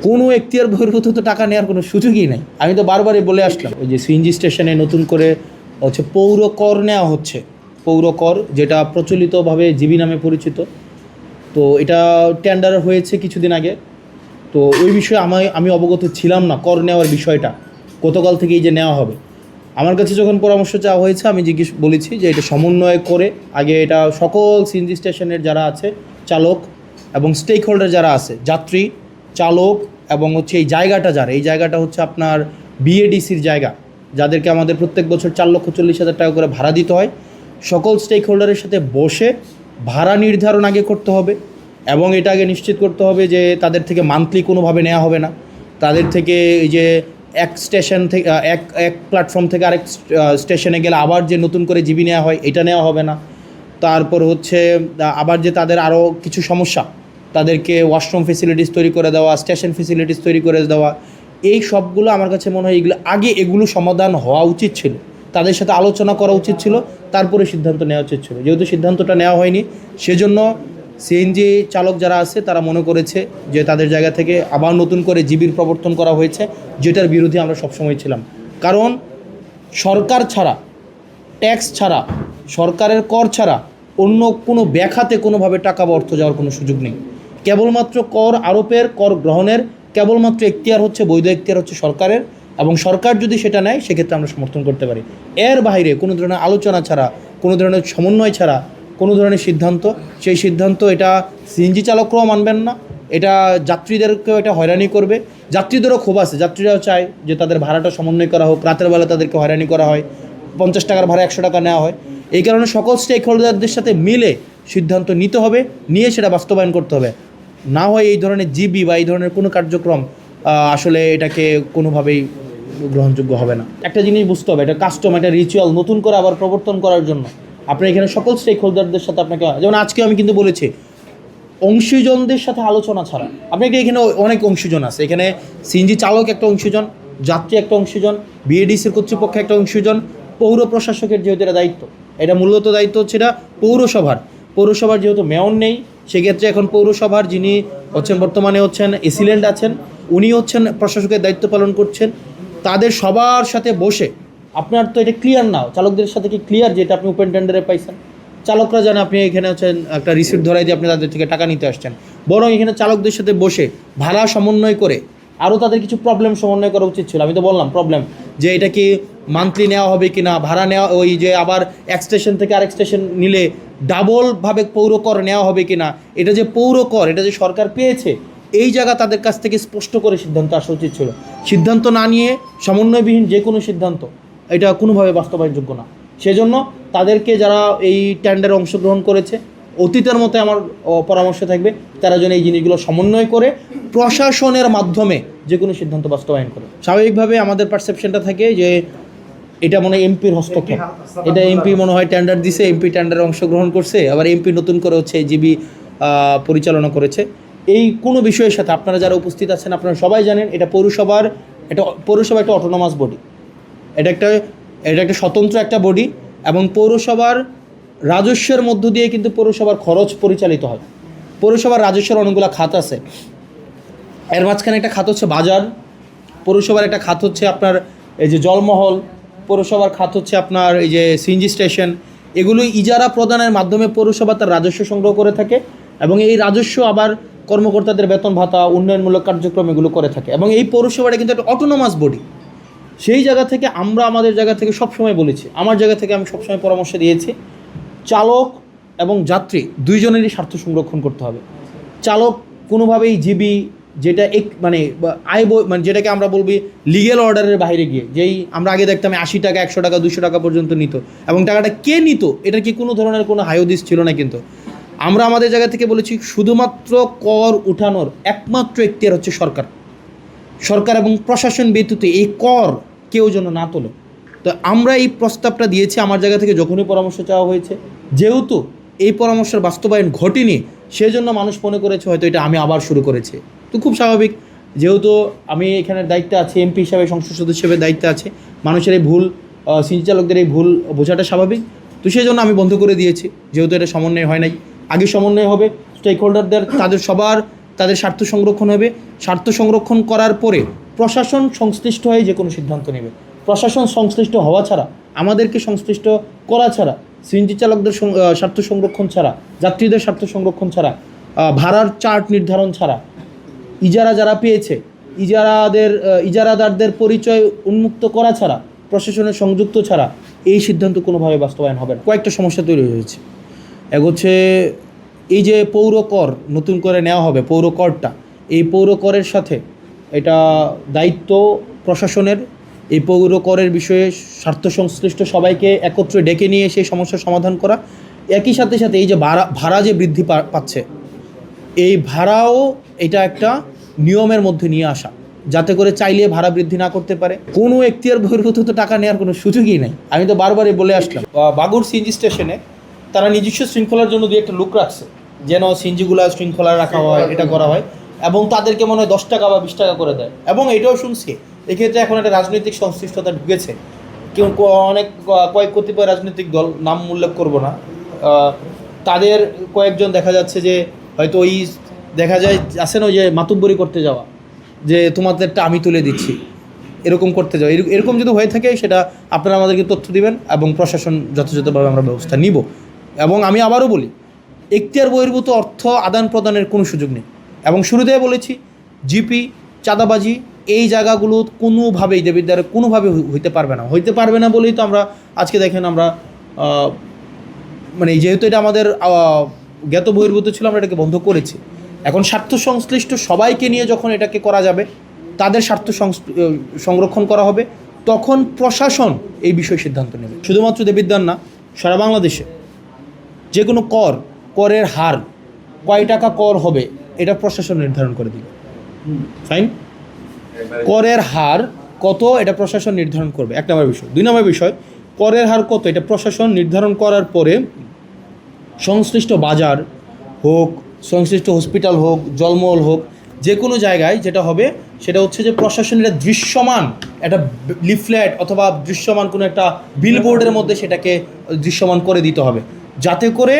কোনো এখতিয়ার বহির্ভূত তো টাকা নেওয়ার কোনো সুযোগই নেই। আমি তো বারবারই বলে আসলাম, ওই যে সিএনজি স্টেশনে নতুন করে হচ্ছে পৌর কর নেওয়া হচ্ছে, পৌর কর যেটা প্রচলিতভাবে জিবি নামে পরিচিত। তো এটা টেন্ডার হয়েছে কিছুদিন আগে। তো ওই বিষয়ে আমি অবগত ছিলাম না কর নেওয়ার বিষয়টা, গতকাল থেকেই যে নেওয়া হবে। আমার কাছে যখন পরামর্শ চাওয়া হয়েছে আমি বলেছি যে এটা সমন্বয় করে আগে এটা সকল সিএনজি স্টেশনের যারা আছে চালক এবং স্টেক হোল্ডার যারা আছে, যাত্রী, চালক এবং হচ্ছে এই জায়গাটা হচ্ছে আপনার বিএডিসির জায়গা, যাদেরকে আমাদের প্রত্যেক বছর 4,40,000 টাকা করে ভাড়া দিতে হয়। সকল স্টেক হোল্ডারের সাথে বসে ভাড়া নির্ধারণ আগে করতে হবে এবং এটা আগে নিশ্চিত করতে হবে যে তাদের থেকে মান্থলি কোনোভাবে নেওয়া হবে না। তাদের থেকে এই যে এক স্টেশন থেকে এক প্ল্যাটফর্ম থেকে আরেক স্টেশনে গেলে আবার যে নতুন করে জিবি নেওয়া হয় এটা নেওয়া হবে না। তারপর হচ্ছে আবার যে তাদের আরও কিছু সমস্যা, তাদেরকে ওয়াশরুম ফেসিলিটিস তৈরি করে দেওয়া, স্টেশন ফেসিলিটিস তৈরি করে দেওয়া, এই সবগুলো আমার কাছে মনে হয় এগুলো সমাধান হওয়া উচিত ছিল, তাদের সাথে আলোচনা করা উচিত ছিল, তারপরে সিদ্ধান্ত নেওয়া উচিত ছিল। যেহেতু সিদ্ধান্তটা নেওয়া হয়নি, সেজন্য সিএনজি চালক যারা আছে তারা মনে করেছে যে তাদের জায়গা থেকে আবার নতুন করে জিবির প্রবর্তন করা হয়েছে, যেটার বিরোধী আমরা সবসময় ছিলাম। কারণ সরকার ছাড়া, ট্যাক্স ছাড়া, সরকারের কর ছাড়া অন্য কোনো ব্যাখাতে কোনোভাবে টাকা বা অর্থ যাওয়ার কোনো সুযোগ নেই। কেবলমাত্র কর আরোপের, কর গ্রহণের কেবলমাত্র এখতিয়ার হচ্ছে, বৈধ এখতিয়ার হচ্ছে সরকারের, এবং সরকার যদি সেটা নেয় সেক্ষেত্রে আমরা সমর্থন করতে পারি। এর বাইরে কোনো ধরনের আলোচনা ছাড়া, কোনো ধরনের সমন্বয় ছাড়া কোনো ধরনের সিদ্ধান্ত, সেই সিদ্ধান্ত এটা সিএনজি চালকরাও মানবেন না, এটা যাত্রীদেরকেও এটা হয়রানি করবে। যাত্রীদেরও ক্ষোভ আছে, যাত্রীরাও চায় যে তাদের ভাড়াটা সমন্বয় করা হোক, রাতের বেলা তাদেরকে হয়রানি করা হয়, 50 টাকার ভাড়া 100 টাকা নেওয়া হয়। এই কারণে সকল স্টেক হোল্ডারদের সাথে মিলে সিদ্ধান্ত নিতে হবে, নিয়ে সেটা বাস্তবায়ন করতে হবে। না হয় এই ধরনের জিবি বা এই ধরনের কোনো কার্যক্রম আসলে এটাকে কোনোভাবেই গ্রহণযোগ্য হবে না। একটা জিনিস বুঝতে হবে, এটা কাস্টম, একটা রিচুয়াল নতুন করে আবার প্রবর্তন করার জন্য আপনি এখানে সকল স্টেক হোল্ডারদের সাথে আপনাকে, যেমন আজকে আমি কিন্তু বলেছি অংশীজনদের সাথে আলোচনা ছাড়া, আপনাকে এখানে অনেক অংশীজন আছে, এখানে সিএনজি চালক একটা অংশীজন, যাত্রী একটা অংশীজন, বিএডিসির কর্তৃপক্ষ একটা অংশীজন, পৌর প্রশাসকের যেহেতু এটা দায়িত্ব, এটা মূলত দায়িত্ব হচ্ছে এটা পৌরসভার যেহেতু মেয়র নেই, সেক্ষেত্রে এখন পৌরসভার যিনি হচ্ছেন বর্তমানে হচ্ছেন এসিলেন্ট আছেন, উনি হচ্ছেন প্রশাসকের দায়িত্ব পালন করছেন। তাদের সবার সাথে বসে, আপনার তো এটা ক্লিয়ার নাও, চালকদের সাথে কি ক্লিয়ার যে এটা আপনি ওপেন টেন্ডারে পাইছেন? চালকরা জানে আপনি এখানে হচ্ছেন একটা রিসিপ্ট ধরাই দিয়ে আপনি তাদের থেকে টাকা নিতে আসছেন। বরং এখানে চালকদের সাথে বসে ভাড়া সমন্বয় করে আরও তাদের কিছু প্রবলেম সমন্বয় করা উচিত ছিল। আমি তো বললাম প্রবলেম, যে এটা কি মান্থলি নেওয়া হবে কি না, ভাড়া নেওয়া, ওই যে আবার এক স্টেশন থেকে আরেক স্টেশন নিলে ডাবলভাবে পৌর কর নেওয়া হবে কি না, এটা যে পৌর কর, এটা যে সরকার পেয়েছে, এই জায়গা তাদের কাছ থেকে স্পষ্ট করে সিদ্ধান্ত আসা উচিত ছিল। সিদ্ধান্ত না নিয়ে সমন্বয়বিহীন যে কোনো সিদ্ধান্ত এটা কোনোভাবে বাস্তবায়নযোগ্য না। সেজন্য তাদেরকে, যারা এই টেন্ডারে অংশগ্রহণ করেছে, অতীতের মতো আমার পরামর্শ থাকবে তারা যেন এই জিনিসগুলো সমন্বয় করে প্রশাসনের মাধ্যমে যে কোনো সিদ্ধান্ত বাস্তবায়ন করে। স্বাভাবিকভাবে আমাদের পারসেপশনটা থাকে যে এটা মনে হয় এমপির হস্তক্ষেপ, এটা এমপি মনে হয় টেন্ডার দিছে, এমপি টেন্ডারে অংশগ্রহণ করছে, আবার এমপি নতুন করে হচ্ছে জিবি পরিচালনা করেছে। এই কোনো বিষয়ের সাথে আপনারা যারা উপস্থিত আছেন আপনারা সবাই জানেন এটা পৌরসভা একটা অটোনমাস বডি, এটা একটা স্বতন্ত্র একটা বডি, এবং পৌরসভার রাজস্বের মধ্য দিয়ে কিন্তু পৌরসভার খরচ পরিচালিত হয়। পৌরসভার রাজস্বের অনেকগুলো খাত আছে, এর মাঝখানে একটা খাত হচ্ছে বাজার, পৌরসভার একটা খাত হচ্ছে আপনার এই যে জলমহল, পৌরসভার খাত হচ্ছে আপনার এই যে সিএনজি স্টেশন। এগুলো ইজারা প্রদানের মাধ্যমে পৌরসভা তার রাজস্ব সংগ্রহ করে থাকে, এবং এই রাজস্ব আবার কর্মকর্তাদের বেতন ভাতা, উন্নয়নমূলক কার্যক্রম এগুলো করে থাকে। এবং এই পৌরসভাটা কিন্তু একটা অটোনমাস বডি। সেই জায়গা থেকে আমরা আমাদের জায়গা থেকে সবসময় বলেছি, আমার জায়গা থেকে আমি সবসময় পরামর্শ দিয়েছি, চালক এবং যাত্রী দুইজনেরই স্বার্থ সংরক্ষণ করতে হবে। চালক কোনোভাবেই জিবি, যেটা যেটাকে আমরা বলবি লিগ্যাল অর্ডারের বাইরে গিয়ে, যেই আমরা আগে দেখতাম 80 টাকা, 100 টাকা, 200 টাকা পর্যন্ত নিত, এবং টাকাটা কে নিত এটা কি কোনো ধরনের কোনো হায়োদিস ছিল না। কিন্তু আমরা আমাদের জায়গা থেকে বলেছি শুধুমাত্র কর উঠানোর একমাত্র এখতিয়ার হচ্ছে সরকার এবং প্রশাসন ব্যতীত এই কর কেউ যেন না তোলে। তো আমরা এই প্রস্তাবটা দিয়েছি আমার জায়গা থেকে যখনই পরামর্শ চাওয়া হয়েছে। যেহেতু এই পরামর্শের বাস্তবায়ন ঘটেনি, সেজন্য মানুষ মনে করেছে হয়তো এটা আমি আবার শুরু করেছি। তো খুব স্বাভাবিক, যেহেতু আমি এখানের দায়িত্বে আছি, এমপি হিসাবে, সংসদ সদস্য হিসেবে দায়িত্বে আছে, মানুষের এই ভুল, সিএনজি চালকদের এই ভুল বোঝাটা স্বাভাবিক। তো সেই জন্য আমি বন্ধ করে দিয়েছি, যেহেতু এটা সমন্বয় হয় নাই। আগে সমন্বয় হবে, স্টেক হোল্ডারদের তাদের সবার তাদের স্বার্থ সংরক্ষণ হবে। স্বার্থ সংরক্ষণ করার পরে প্রশাসন সংশ্লিষ্ট হয়ে যে কোনো সিদ্ধান্ত নেবে। প্রশাসন সংশ্লিষ্ট হওয়া ছাড়া, আমাদেরকে সংশ্লিষ্ট করা ছাড়া, সিএনজি চালকদের স্বার্থ সংরক্ষণ ছাড়া, যাত্রীদের স্বার্থ সংরক্ষণ ছাড়া, ভাড়ার চার্ট নির্ধারণ ছাড়া, ইজারা যারা পেয়েছে ইজারাদারদের পরিচয় উন্মুক্ত করা ছাড়া, প্রশাসনের সংযুক্ত ছাড়া এই সিদ্ধান্ত কোনোভাবে বাস্তবায়ন হবে না। কয়েকটা সমস্যা তৈরি হয়েছে। এক হচ্ছে এই যে পৌর কর নতুন করে নেওয়া হবে, পৌর করটা, এই পৌর করের সাথে এটা দায়িত্ব প্রশাসনের। এই পৌর করের বিষয়ে স্বার্থ সংশ্লিষ্ট সবাইকে একত্রে ডেকে নিয়ে সেই সমস্যার সমাধান করা। একই সাথে সাথে এই যে ভাড়া যে বৃদ্ধি পাচ্ছে, এই ভাড়াও এটা একটা নিয়মের মধ্যে নিয়ে আসা, যাতে করে চাইলে ভাড়া বৃদ্ধি না করতে পারে। কোনো এখতিয়ার বহির্ভূত তো টাকা নেওয়ার কোনো সুযোগই নেই। আমি তো বারবারই বলে আসলাম, বাগুর সিএনজি স্টেশনে তারা নিজস্ব শৃঙ্খলার জন্য দিয়ে একটা লোক রাখছে, যেন সিএনজিগুলো শৃঙ্খলা রাখা হয়, এটা করা হয়, এবং তাদেরকে মনে হয় 10 টাকা বা 20 টাকা করে দেয়। এবং এটাও শুনছি এক্ষেত্রে এখন একটা রাজনৈতিক সংশ্লিষ্টতা ঢুকেছে। কেউ অনেক কতিপয় রাজনৈতিক দল, নাম উল্লেখ করব না, তাদের কয়েকজন দেখা যাচ্ছে যে হয়তো ওই দেখা যায় আছে না, ওই যে মাতুব্বরি করতে যাওয়া, যে তোমাদেরটা আমি তুলে দিচ্ছি, এরকম করতে যাওয়া। এরকম যদি হয়ে থাকে সেটা আপনারা আমাদেরকে তথ্য দিবেন এবং প্রশাসন যথাযথভাবে আমরা ব্যবস্থা নিব। এবং আমি আবারও বলি, এখতিয়ার বহির্ভূত অর্থ আদান প্রদানের কোনো সুযোগ নেই। এবং শুরুতেই বলেছি, জিপি, চাঁদাবাজি, এই জায়গাগুলো কোনোভাবেই দেবিদ্বারে কোনোভাবে হইতে পারবে না বলেই তো আমরা আজকে দেখেন আমরা মানে যেহেতু এটা আমাদের জ্ঞাত বহির্ভূত ছিল, আমরা এটাকে বন্ধ করেছি। এখন স্বার্থ সংশ্লিষ্ট সবাইকে নিয়ে যখন এটাকে করা যাবে, তাদের স্বার্থ সংরক্ষণ করা হবে, তখন প্রশাসন এই বিষয়ে সিদ্ধান্ত নেবে। শুধুমাত্র দেবিদ্বার না, সারা বাংলাদেশে যে কোনো করের হার কয় টাকা কর হবে এটা প্রশাসন নির্ধারণ করে দিবে। ফাইন, করের হার কত এটা প্রশাসন নির্ধারণ করবে, 1 নম্বর বিষয়। 2 নম্বর বিষয়, করের হার কত এটা প্রশাসন নির্ধারণ করার পরে সংশ্লিষ্ট বাজার হোক, সংশ্লিষ্ট হসপিটাল হোক, জলমহল হোক, যে কোনো জায়গায় যেটা হবে সেটা হচ্ছে যে প্রশাসন এটা দৃশ্যমান একটা লিফলেট অথবা দৃশ্যমান কোনো একটা বিলবোর্ডের মধ্যে সেটাকে দৃশ্যমান করে দিতে হবে, যাতে করে